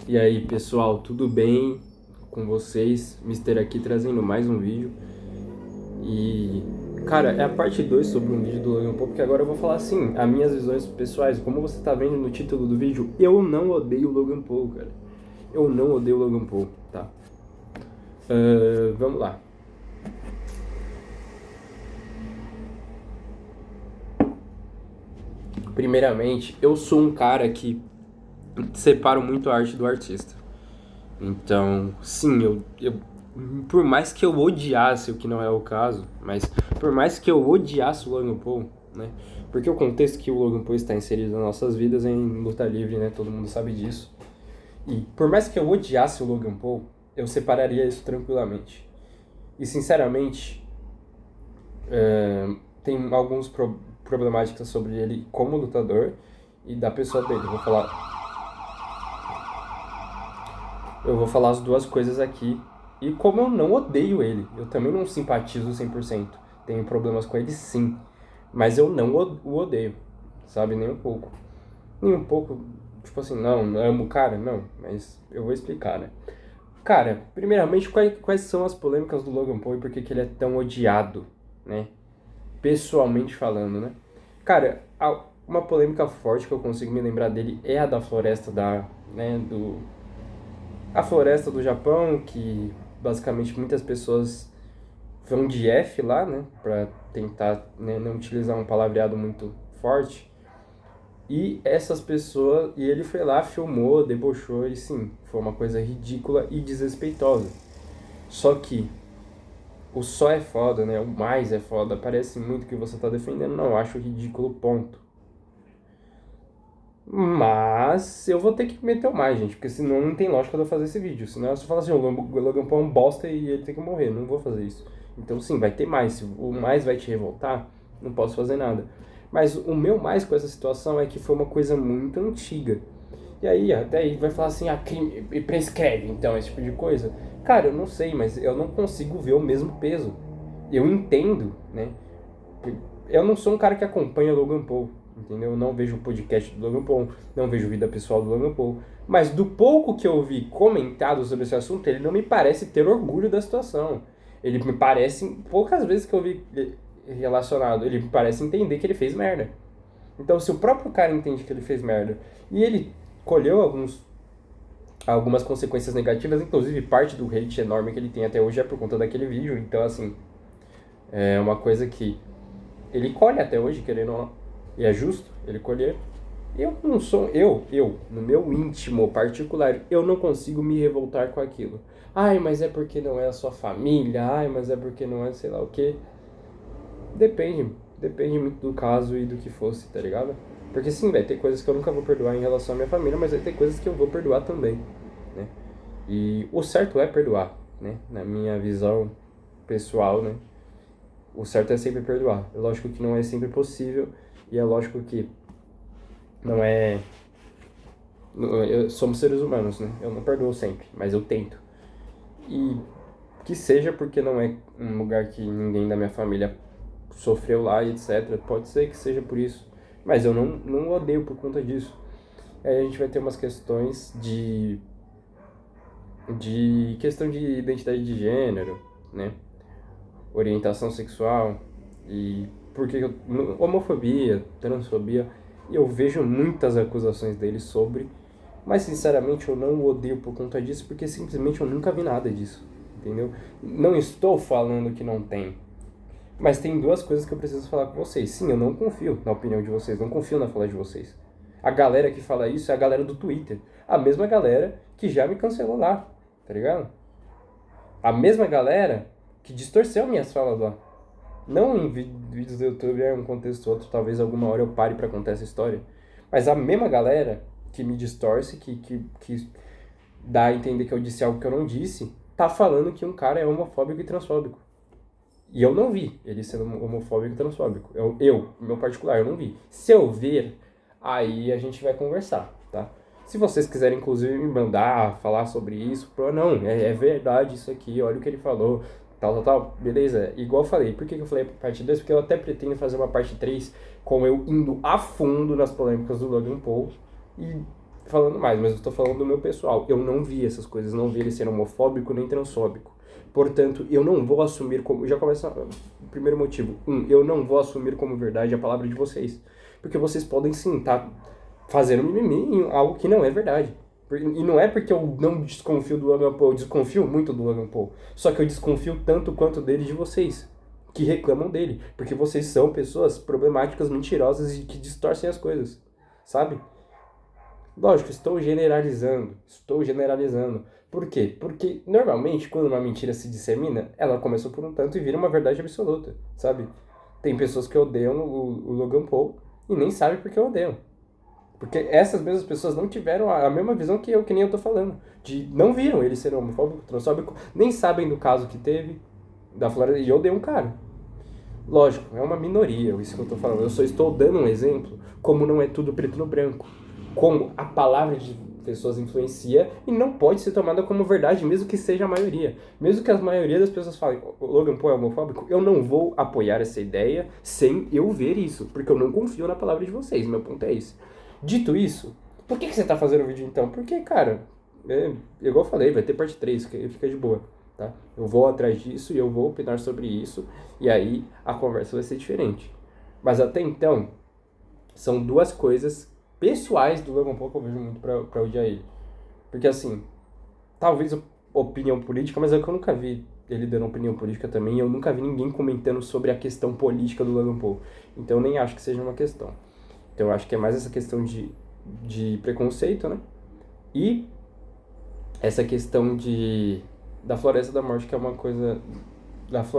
E aí, pessoal, tudo bem com vocês? Mister aqui trazendo mais um vídeo. E, cara, é a parte 2 sobre um vídeo do Logan Paul, porque agora eu vou falar assim, as minhas visões pessoais. Como você tá vendo no título do vídeo, eu não odeio o Logan Paul, cara. Eu não odeio o Logan Paul, tá? Vamos lá. Primeiramente, eu sou um cara que separo muito a arte do artista. Então, sim, por mais que eu odiasse, o que não é o caso, mas por mais que eu odiasse o Logan Paul, né? Porque o contexto que o Logan Paul está inserido nas nossas vidas é em luta livre, né? Todo mundo sabe disso. E por mais que eu odiasse o Logan Paul, eu separaria isso tranquilamente. E sinceramente, tem alguns problemáticas sobre ele como lutador e da pessoa dele. Eu vou falar as duas coisas aqui. E como eu não odeio ele, eu também não simpatizo 100%. Tenho problemas com ele sim. Mas eu não o odeio, sabe? Nem um pouco. Nem um pouco, tipo assim, não, amo o cara, não. Mas eu vou explicar, né? Cara, primeiramente, quais são as polêmicas do Logan Paul e por que ele é tão odiado, né? Pessoalmente falando, né? Cara, uma polêmica forte que eu consigo me lembrar dele é a da floresta a floresta do Japão, que basicamente muitas pessoas vão de F lá, né, pra tentar, né, não utilizar um palavreado muito forte. E essas pessoas, e ele foi lá, filmou, debochou e sim, foi uma coisa ridícula e desrespeitosa. Só que o só é foda, né, o mais é foda, parece muito que você tá defendendo, não, eu acho ridículo, ponto. Mas eu vou ter que meter o mais, gente, porque senão não tem lógica de eu fazer esse vídeo. Senão eu só falo assim, o Logan Paul é um bosta e ele tem que morrer. Não vou fazer isso. Então sim, vai ter mais. Se o mais vai te revoltar, não posso fazer nada. Mas o meu mais com essa situação é que foi uma coisa muito antiga. E aí, até aí vai falar assim, crime, prescreve então, esse tipo de coisa. Cara, eu não sei, mas eu não consigo ver o mesmo peso. Eu entendo, né? Eu não sou um cara que acompanha Logan Paul, entendeu? Eu não vejo o podcast do Logan Paul, não vejo vida pessoal do Logan Paul. Mas do pouco que eu vi comentado sobre esse assunto, ele não me parece ter orgulho da situação. Ele me parece, poucas vezes que eu vi relacionado, ele me parece entender que ele fez merda. Então, se o próprio cara entende que ele fez merda e ele colheu algumas consequências negativas, inclusive parte do hate enorme que ele tem até hoje é por conta daquele vídeo. Então, assim, é uma coisa que ele colhe até hoje, querendo ou não. E é justo ele colher. Eu não sou. No meu íntimo particular, eu não consigo me revoltar com aquilo. Ai, mas é porque não é a sua família. Ai, mas é porque não é sei lá o quê. Depende. Depende muito do caso e do que fosse, tá ligado? Porque sim, vai ter coisas que eu nunca vou perdoar em relação à minha família, mas vai ter coisas que eu vou perdoar também, né? E o certo é perdoar, né? Na minha visão pessoal, né? O certo é sempre perdoar. É lógico que não é sempre possível e é lógico que não é. Somos seres humanos, né? Eu não perdoo sempre, mas eu tento. E que seja porque não é um lugar que ninguém da minha família sofreu lá e etc. Pode ser que seja por isso. Mas eu não odeio por conta disso. Aí a gente vai ter umas questões de questão de identidade de gênero, né? Orientação sexual e porque homofobia, transfobia, eu vejo muitas acusações dele sobre, mas sinceramente eu não o odeio por conta disso, porque simplesmente eu nunca vi nada disso, entendeu? Não estou falando que não tem, mas tem duas coisas que eu preciso falar com vocês. Sim, eu não confio na opinião de vocês, não confio na fala de vocês. A galera que fala isso é a galera do Twitter, a mesma galera que já me cancelou lá, tá ligado? A mesma galera que distorceu minhas falas lá. Não em vídeos do YouTube, é um contexto outro, talvez alguma hora eu pare pra contar essa história. Mas a mesma galera que me distorce, que dá a entender que eu disse algo que eu não disse, tá falando que um cara é homofóbico e transfóbico. E eu não vi ele sendo homofóbico e transfóbico. No meu particular, eu não vi. Se eu ver, aí a gente vai conversar, tá? Se vocês quiserem, inclusive, me mandar falar sobre isso, não, é verdade isso aqui, olha o que ele falou, tal, beleza. Igual eu falei, por que eu falei parte 2? Porque eu até pretendo fazer uma parte 3 com eu indo a fundo nas polêmicas do Logan Paul e falando mais, mas eu tô falando do meu pessoal. Eu não vi essas coisas, não vi ele ser homofóbico nem transfóbico. Portanto, eu não vou assumir como... Já começa o primeiro motivo. Eu não vou assumir como verdade a palavra de vocês. Porque vocês podem sim estar fazendo mimimi em algo que não é verdade. E não é porque eu não desconfio do Logan Paul, eu desconfio muito do Logan Paul. Só que eu desconfio tanto quanto dele de vocês, que reclamam dele. Porque vocês são pessoas problemáticas, mentirosas e que distorcem as coisas. Sabe? Lógico, estou generalizando. Estou generalizando. Por quê? Porque normalmente quando uma mentira se dissemina, ela começou por um tanto e vira uma verdade absoluta. Sabe? Tem pessoas que odeiam o Logan Paul e nem sabem por que odeiam. Porque essas mesmas pessoas não tiveram a mesma visão que eu, que nem eu tô falando. Não viram ele ser homofóbico, transfóbico, nem sabem do caso que teve da Flórida. E eu dei um cara. Lógico, é uma minoria, isso que eu tô falando. Eu só estou dando um exemplo, como não é tudo preto no branco. Como a palavra de pessoas influencia e não pode ser tomada como verdade, mesmo que seja a maioria. Mesmo que a maioria das pessoas falem, o Logan Paul é homofóbico, eu não vou apoiar essa ideia sem eu ver isso, porque eu não confio na palavra de vocês, meu ponto é esse. Dito isso, por que você tá fazendo o vídeo então? Porque, cara, igual eu falei, vai ter parte 3, que fica de boa, tá? Eu vou atrás disso e eu vou opinar sobre isso, e aí a conversa vai ser diferente. Mas até então, são duas coisas pessoais do Logan Paul que eu vejo muito pra odiar ele. Porque assim, talvez opinião política, mas é que eu nunca vi ele dando opinião política também, e eu nunca vi ninguém comentando sobre a questão política do Logan Paul. Então eu nem acho que seja uma questão. Então eu acho que é mais essa questão de preconceito, né? E essa questão da Floresta da Morte, que é uma coisa...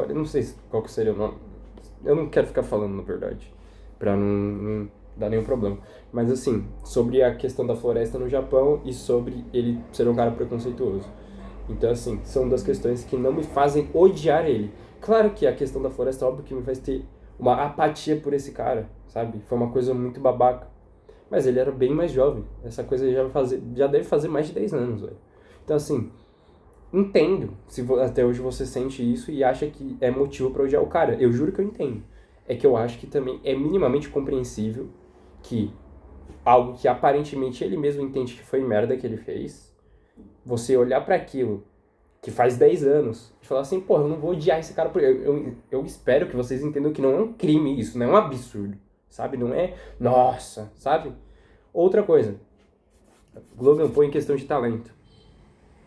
Eu não sei qual que seria o nome. Eu não quero ficar falando, na verdade, pra não dar nenhum problema. Mas assim, sobre a questão da floresta no Japão e sobre ele ser um cara preconceituoso. Então assim, são das questões que não me fazem odiar ele. Claro que a questão da floresta, óbvio que me faz ter uma apatia por esse cara, sabe? Foi uma coisa muito babaca. Mas ele era bem mais jovem. Essa coisa já deve fazer mais de 10 anos, velho. Então assim, entendo se até hoje você sente isso e acha que é motivo pra odiar o cara. Eu juro que eu entendo. É que eu acho que também é minimamente compreensível que algo que aparentemente ele mesmo entende que foi merda que ele fez, você olhar pra aquilo que faz 10 anos e falar assim, porra, eu não vou odiar esse cara por... Eu espero que vocês entendam que não é um crime isso, não é um absurdo, sabe? Não é, nossa, sabe? Outra coisa, Logan Paul em questão de talento.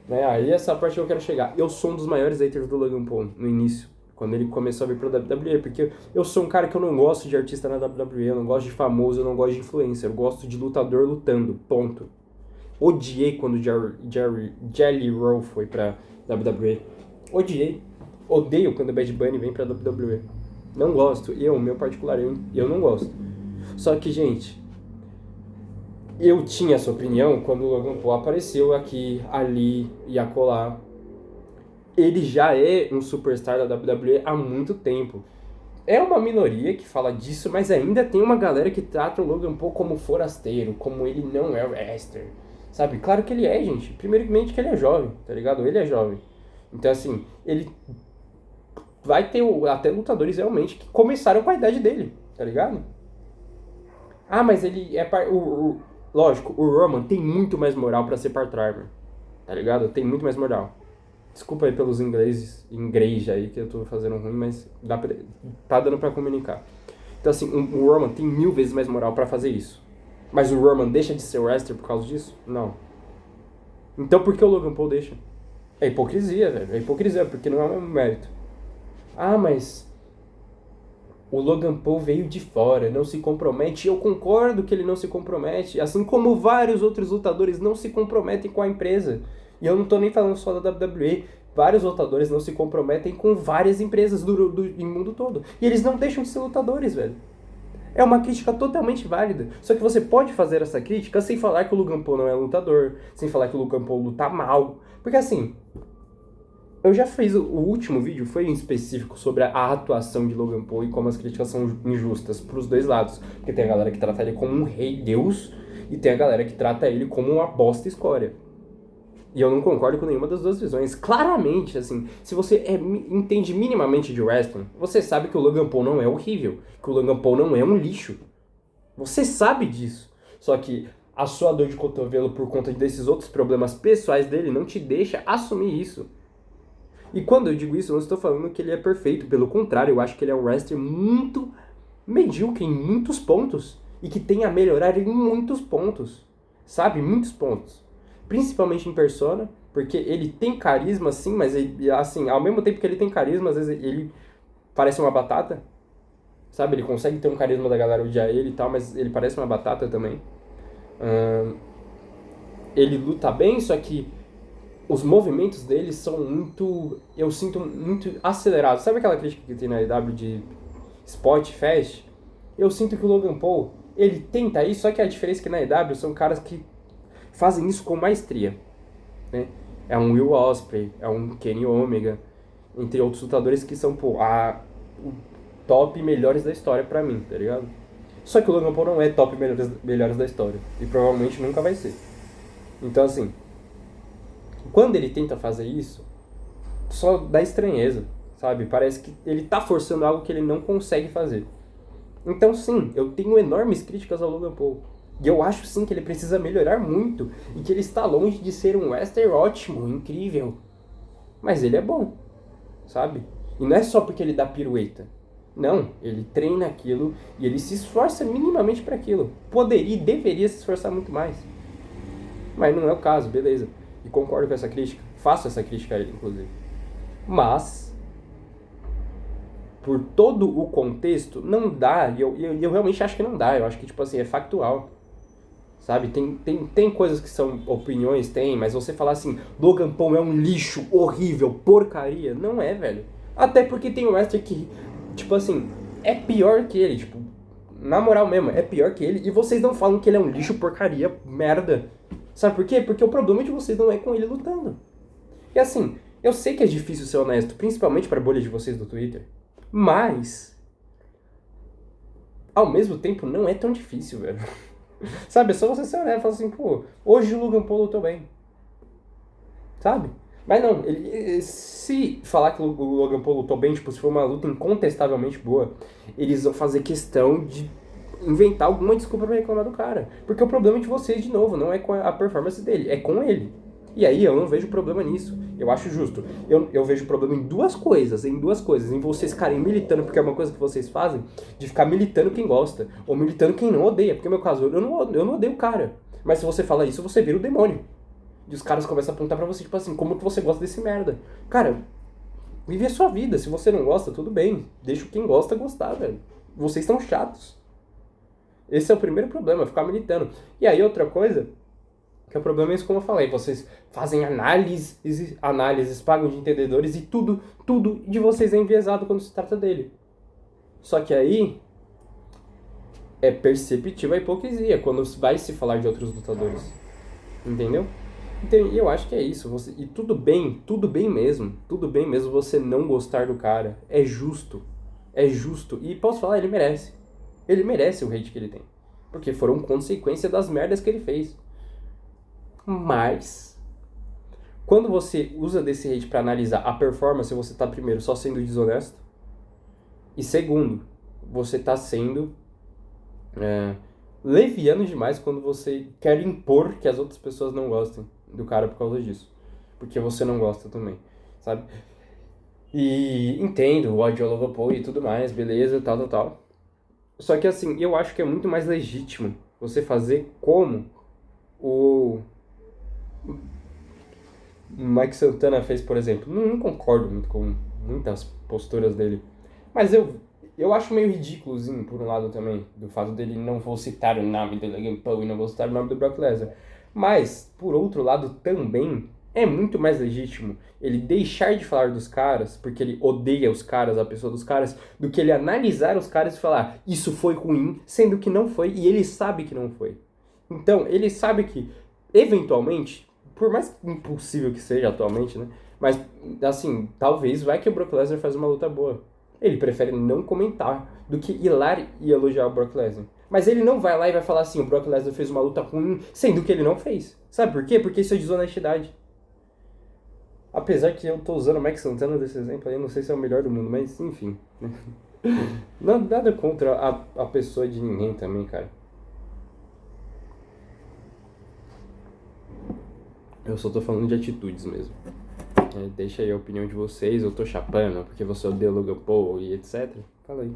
Né? Aí essa parte que eu quero chegar. Eu sou um dos maiores haters do Logan Paul no início, quando ele começou a vir pra WWE, porque eu sou um cara que eu não gosto de artista na WWE, eu não gosto de famoso, eu não gosto de influencer, eu gosto de lutador lutando, ponto. Odiei quando Jelly Roll foi pra WWE. Odiei. Odeio quando o Bad Bunny vem pra WWE. Não gosto. Meu particular, eu não gosto. Só que, gente, eu tinha essa opinião quando o Logan Paul apareceu aqui, ali e acolá. Ele já é um superstar da WWE há muito tempo. É uma minoria que fala disso, mas ainda tem uma galera que trata o Logan Paul como forasteiro, como ele não é wrestler, sabe? Claro que ele é, gente. Primeiramente que ele é jovem, tá ligado? Ele é jovem. Então, assim, ele vai ter até lutadores realmente que começaram com a idade dele, tá ligado? Ah, mas ele é... Lógico, o Roman tem muito mais moral pra ser part-timer, tá ligado? Tem muito mais moral. Desculpa aí pelos inglês aí que eu tô fazendo ruim, mas tá dando pra comunicar. Então assim, o Roman tem 1000 vezes mais moral pra fazer isso. Mas o Roman deixa de ser wrestler por causa disso? Não. Então por que o Logan Paul deixa? É hipocrisia, velho. É hipocrisia, porque não é um mérito. Ah, mas o Logan Paul veio de fora, não se compromete. Eu concordo que ele não se compromete, assim como vários outros lutadores não se comprometem com a empresa. E eu não tô nem falando só da WWE. Vários lutadores não se comprometem com várias empresas do mundo todo. E eles não deixam de ser lutadores, velho. É uma crítica totalmente válida. Só que você pode fazer essa crítica sem falar que o Logan Paul não é lutador, sem falar que o Logan Paul luta mal. Porque assim, eu já fiz o último vídeo, foi em específico sobre a atuação de Logan Paul e como as críticas são injustas pros dois lados. Porque tem a galera que trata ele como um rei deus e tem a galera que trata ele como uma bosta escória. E eu não concordo com nenhuma das duas visões. Claramente, assim, se você entende minimamente de wrestling, você sabe que o Logan Paul não é horrível, que o Logan Paul não é um lixo. Você sabe disso. Só que a sua dor de cotovelo por conta desses outros problemas pessoais dele não te deixa assumir isso. E quando eu digo isso, eu não estou falando que ele é perfeito. Pelo contrário, eu acho que ele é um wrestler muito medíocre em muitos pontos. E que tem a melhorar em muitos pontos. Sabe? Muitos pontos. Principalmente em persona. Porque ele tem carisma, sim, mas ele, assim, ao mesmo tempo que ele tem carisma, às vezes ele parece uma batata. Sabe? Ele consegue ter um carisma da galera odiar ele e tal, mas ele parece uma batata também. Ele luta bem, só que os movimentos dele são muito... Eu sinto muito acelerados. Sabe aquela crítica que tem na AEW de spot fast? Eu sinto que o Logan Paul, ele tenta isso, só que a diferença é que na AEW são caras que fazem isso com maestria. Né? É um Will Ospreay, é um Kenny Omega, entre outros lutadores que são, pô, o top melhores da história pra mim, tá ligado? Só que o Logan Paul não é top melhores da história. E provavelmente nunca vai ser. Então, assim, quando ele tenta fazer isso, só dá estranheza, sabe? Parece que ele tá forçando algo que ele não consegue fazer. Então, sim, eu tenho enormes críticas ao Logan Paul. E eu acho, sim, que ele precisa melhorar muito. E que ele está longe de ser um wrestler ótimo, incrível. Mas ele é bom, sabe? E não é só porque ele dá pirueta. Não, ele treina aquilo e ele se esforça minimamente para aquilo. Poderia e deveria se esforçar muito mais. Mas não é o caso, beleza. E concordo com essa crítica. Faço essa crítica a ele, inclusive. Mas, por todo o contexto, não dá. E eu realmente acho que não dá. Eu acho que, tipo assim, é factual. Sabe? Tem coisas que são opiniões, tem, mas você falar assim, Logan Paul é um lixo, horrível, porcaria. Não é, velho. Até porque tem um wrestler que, tipo assim, é pior que ele. Tipo, na moral mesmo, é pior que ele. E vocês não falam que ele é um lixo, porcaria, merda. Sabe por quê? Porque o problema de vocês não é com ele lutando. E assim, eu sei que é difícil ser honesto, principalmente pra bolha de vocês do Twitter. Mas, ao mesmo tempo, não é tão difícil, velho. Sabe, é só você ser honesto e falar assim, pô, hoje o Logan Paul lutou bem. Sabe? Mas não, se falar que o Logan Paul lutou bem, tipo, se for uma luta incontestavelmente boa, eles vão fazer questão de inventar alguma desculpa pra reclamar do cara. Porque o problema é de vocês, de novo, não é com a performance dele, é com ele. E aí eu não vejo problema nisso. Eu acho justo. Eu vejo problema em duas coisas. Em vocês ficarem militando, porque é uma coisa que vocês fazem, de ficar militando quem gosta. Ou militando quem não odeia. Porque no meu caso, eu não odeio o cara. Mas se você fala isso, você vira o demônio. E os caras começam a perguntar pra você, tipo assim, como que você gosta desse merda? Cara, vive a sua vida. Se você não gosta, tudo bem. Deixa quem gosta gostar, velho. Vocês estão chatos. Esse é o primeiro problema, ficar militando. E aí outra coisa, que o problema é isso, como eu falei, vocês fazem análises, pagam de entendedores e tudo de vocês é enviesado quando se trata dele. Só que aí é perceptível a hipocrisia quando vai se falar de outros lutadores. Entendeu? Então, eu acho que é isso. E tudo bem mesmo você não gostar do cara. É justo. É justo. E posso falar, ele merece. Ele merece o hate que ele tem. Porque foram consequência das merdas que ele fez. Mas, quando você usa desse hate pra analisar a performance, você tá, primeiro, só sendo desonesto. E segundo, você tá sendo leviano demais quando você quer impor que as outras pessoas não gostem do cara por causa disso. Porque você não gosta também, sabe? E entendo o ódio ao Logan Paul e tudo mais, beleza, tal. Só que assim, eu acho que é muito mais legítimo você fazer como o Mike Santana fez, por exemplo. Não concordo muito com muitas posturas dele. Mas eu acho meio ridículozinho, por um lado também, do fato dele não vou citar o nome do Logan Paul e não vou citar o nome do Brock Lesnar. Mas, por outro lado também, é muito mais legítimo ele deixar de falar dos caras, porque ele odeia os caras, a pessoa dos caras, do que ele analisar os caras e falar, isso foi ruim, sendo que não foi, e ele sabe que não foi. Então, ele sabe que, eventualmente, por mais impossível que seja atualmente, né? Mas, assim, talvez vai que o Brock Lesnar faz uma luta boa. Ele prefere não comentar do que ir lá e elogiar o Brock Lesnar. Mas ele não vai lá e vai falar assim, o Brock Lesnar fez uma luta ruim, sendo que ele não fez. Sabe por quê? Porque isso é desonestidade. Apesar que eu tô usando o Mike Santana desse exemplo aí, não sei se é o melhor do mundo, mas enfim. Nada contra a pessoa de ninguém também, cara. Eu só tô falando de atitudes mesmo. Deixa aí a opinião de vocês, eu tô chapando porque você odeia o Logan Paul e etc. Fala aí.